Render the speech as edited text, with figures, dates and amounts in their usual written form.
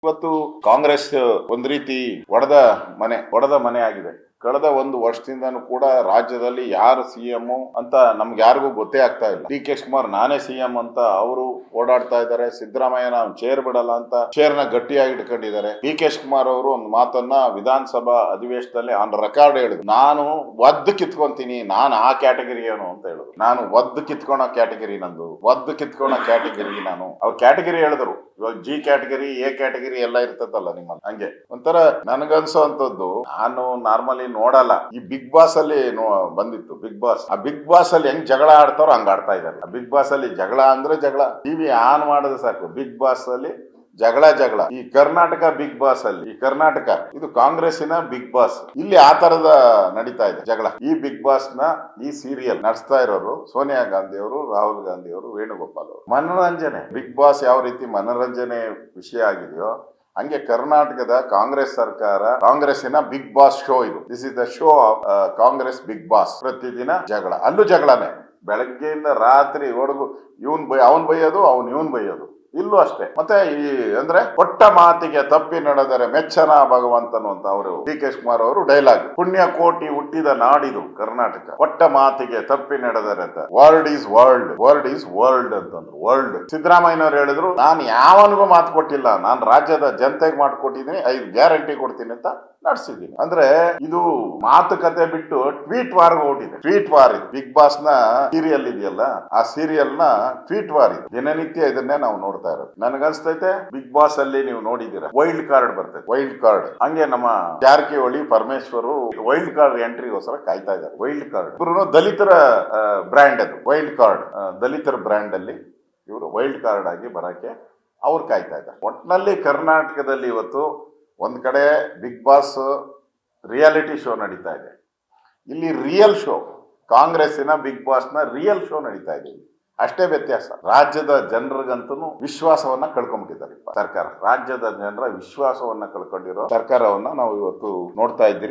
ಇವತ್ತು ಕಾಂಗ್ರೆಸ್ ಒಂದ್ ರೀತಿ ಒಡೆದ ಮನೆ ಆಗಿದೆ. ಕಳೆದ ಒಂದು ವರ್ಷದಿಂದನೂ ಕೂಡ ರಾಜ್ಯದಲ್ಲಿ ಯಾರು ಸಿಎಂ ಅಂತ ನಮ್ಗೆ ಯಾರಿಗೂ ಗೊತ್ತೇ ಆಗ್ತಾ ಇಲ್ಲ. ಡಿ ಕೆ ಶಿವಕುಮಾರ್ ನಾನೇ ಸಿಎಂ ಅಂತ ಅವರು ಓಡಾಡ್ತಾ ಇದ್ದಾರೆ. ಸಿದ್ದರಾಮಯ್ಯ ನಾವು ಚೇರ್ ಬಿಡಲ್ಲ ಅಂತ ಚೇರ್ ನ ಗಟ್ಟಿಯಾಗಿ ಇಟ್ಕೊಂಡಿದ್ದಾರೆ. ಡಿ ಕೆ ಶಿವಕುಮಾರ್ ಅವರು ಒಂದು ಮಾತನ್ನ ವಿಧಾನಸಭಾ ಅಧಿವೇಶನದಲ್ಲಿ ಆನ್ ರೆಕಾರ್ಡ್ ಹೇಳಿದ್ರು, ನಾನು ಒದ್ದು ಕಿತ್ಕೊಂತೀನಿ, ನಾನು ಆ ಕ್ಯಾಟಗರಿಯನು ಅಂತ ಹೇಳಿದ್ರು. ನಾನು ಒದ್ದು ಕಿತ್ಕೊಳೋ ಕ್ಯಾಟಗರಿ ನಂದು, ಒದ್ದು ಕಿತ್ಕೊಳೋ ಕ್ಯಾಟಗರಿ ನಾನು. ಅವ್ರ ಕ್ಯಾಟಗರಿ ಹೇಳಿದ್ರು. ಇವಾಗ ಜಿ ಕ್ಯಾಟಗರಿ, ಎ ಕ್ಯಾಟಗರಿ ಎಲ್ಲ ಇರ್ತದಲ್ಲ ನಿಮ್ಮಲ್ಲಿ, ಹಂಗೆ ಒಂಥರ ನನ್ಗನ್ಸೋಂಥದ್ದು. ನಾನು ನಾರ್ಮಲಿ ನೋಡಲ್ಲ. ಈ ಬಿಗ್ ಬಾಸ್ ಅಲ್ಲಿ ಬಂದಿತ್ತು ಬಿಗ್ ಬಾಸ್. ಆ ಬಿಗ್ ಬಾಸ್ ಅಲ್ಲಿ ಹೆಂಗ್ ಜಗಳ ಆಡ್ತಾರೋ ಹಂಗ ಆಡ್ತಾ ಇದ್ದಾರೆ. ಆ ಬಿಗ್ ಬಾಸ್ ಅಲ್ಲಿ ಜಗಳ ಅಂದ್ರೆ ಜಗಳ. ಟಿವಿ ಆನ್ ಮಾಡಿದ್ರೆ ಸಾಕು ಬಿಗ್ ಬಾಸ್ ಅಲ್ಲಿ ಜಗಳ. ಈ ಕರ್ನಾಟಕ ಬಿಗ್ ಬಾಸ್ ಅಲ್ಲಿ, ಈ ಕರ್ನಾಟಕ ಇದು ಕಾಂಗ್ರೆಸ್ಸಿನ ಬಿಗ್ ಬಾಸ್. ಇಲ್ಲಿ ಆ ತರದ ನಡೀತಾ ಇದೆ ಜಗಳ. ಈ ಬಿಗ್ ಬಾಸ್ ನ ಈ ಸೀರಿಯಲ್ ನಡೆಸ್ತಾ ಇರೋರು ಸೋನಿಯಾ ಗಾಂಧಿ ಅವರು, ರಾಹುಲ್ ಗಾಂಧಿ ಅವರು, ವೇಣುಗೋಪಾಲ್ ಅವರು. ಮನೋರಂಜನೆ, ಬಿಗ್ ಬಾಸ್ ಯಾವ ರೀತಿ ಮನೋರಂಜನೆ ವಿಷಯ ಆಗಿದೆಯೋ ಹಂಗೆ ಕರ್ನಾಟಕದ ಕಾಂಗ್ರೆಸ್ ಸರ್ಕಾರ, ಕಾಂಗ್ರೆಸ್ಸಿನ ಬಿಗ್ ಬಾಸ್ ಶೋ ಇದು. This is the show of Congress Bigg Boss. ಪ್ರತಿದಿನ ಜಗಳ, ಅಲ್ಲೂ ಜಗಳನೇ. ಬೆಳಗ್ಗೆಯಿಂದ ರಾತ್ರಿ ಒಡಗು ಅವನ್ ಬೈಯೋದು, ಇವನ್ ಬೈಯೋದು. ಇಲ್ಲೂ ಅಷ್ಟೇ. ಮತ್ತೆ ಈ ಅಂದ್ರೆ ಕೊಟ್ಟ ಮಾತಿಗೆ ತಪ್ಪಿ ನಡೆದರೆ ಮೆಚ್ಚನ ಭಗವಂತನು ಅಂತ ಅವರು ಡಿ ಕೆ ಶಿವಕುಮಾರ್ ಅವರು ಡೈಲಾಗ್. ಪುಣ್ಯ ಕೋಟಿ ಹುಟ್ಟಿದ ನಾಡಿದು ಕರ್ನಾಟಕ, ಕೊಟ್ಟ ಮಾತಿಗೆ ತಪ್ಪಿ ನಡೆದರೆ ಅಂತ. Word is world, word is world ಅಂತಂದ್ರು. ವರ್ಲ್ಡ್. ಸಿದ್ದರಾಮಯ್ಯನವ್ರು ಹೇಳಿದ್ರು, ನಾನು ಯಾವನಿಗೂ ಮಾತು ಕೊಟ್ಟಿಲ್ಲ, ನಾನು ರಾಜ್ಯದ ಜನತೆಗೆ ಮಾಡ್ಕೊಟ್ಟಿದ್ದೀನಿ, 5 ಗ್ಯಾರಂಟಿ ಕೊಡ್ತೀನಿ ಅಂತ ನಡೆಸಿದ್ದೀನಿ. ಅಂದ್ರೆ ಇದು ಮಾತುಕತೆ ಬಿಟ್ಟು ಟ್ವೀಟ್ ವಾರ್ ಓಟಿದೆ. ಟ್ವೀಟ್ ವಾರ್ ಇದು. ಬಿಗ್ ಬಾಸ್ ನ ಸೀರಿಯಲ್ ಇದೆಯಲ್ಲ, ಆ ಸೀರಿಯಲ್ ನ ಟ್ವೀಟ್ ವಾರ್ ಇದು. ದಿನನಿತ್ಯ ಇದನ್ನೇ ನಾವು ನೋಡ್ತಾ ಇರೋದು. ನನ್ಗನ್ಸ್ತೈತೆ ಬಿಗ್ ಬಾಸ್ ಅಲ್ಲಿ ನೀವು ನೋಡಿದೀರಾ, ವೈಲ್ಡ್ ಕಾರ್ಡ್ ಬರ್ತೈತೆ. ವೈಲ್ಡ್ ಕಾರ್ಡ್ ಹಂಗೆ ನಮ್ಮ ಜಾರಕಿಹೊಳಿ, ಪರಮೇಶ್ವರ್ ವೈಲ್ಡ್ ಕಾರ್ಡ್ ಎಂಟ್ರಿಗೋಸ್ಕರ ಕಾಯ್ತಾ ಇದ್ದಾರೆ. ವೈಲ್ಡ್ ಕಾರ್ಡ್ ಇವರು ದಲಿತರ ಬ್ರ್ಯಾಂಡ್ ಅದು. ವೈಲ್ಡ್ ಕಾರ್ಡ್ ದಲಿತರ ಬ್ರ್ಯಾಂಡ್ ಅಲ್ಲಿ ಇವರು ವೈಲ್ಡ್ ಕಾರ್ಡ್ ಆಗಿ ಬರಕ್ಕೆ ಅವ್ರು ಕಾಯ್ತಾ ಇದ್ದಾರೆ. ಒಟ್ನಲ್ಲಿ ಕರ್ನಾಟಕದಲ್ಲಿ ಇವತ್ತು ಒಂದ್ ಕಡೆ ಬಿಗ್ ಬಾಸ್ ರಿಯಾಲಿಟಿ ಶೋ ನಡೀತಾ ಇದೆ. ಇಲ್ಲಿ ರಿಯಲ್ ಶೋ, ಕಾಂಗ್ರೆಸ್ಸಿನ ಬಿಗ್ ಬಾಸ್ ನ ರಿಯಲ್ ಶೋ ನಡೀತಾ ಇದೆ. ಅಷ್ಟೇ ವ್ಯತ್ಯಾಸ. ರಾಜ್ಯದ ಜನರಿಗಂತೂ ವಿಶ್ವಾಸವನ್ನ ಕಳ್ಕೊಂಡ್ಬಿಟ್ಟಿದ್ದಾರೆ ಸರ್ಕಾರ. ರಾಜ್ಯದ ಜನರ ವಿಶ್ವಾಸವನ್ನ ಕಳ್ಕೊಂಡಿರೋ ಸರ್ಕಾರವನ್ನ ನಾವು ಇವತ್ತು ನೋಡ್ತಾ ಇದ್ದೀರಿ.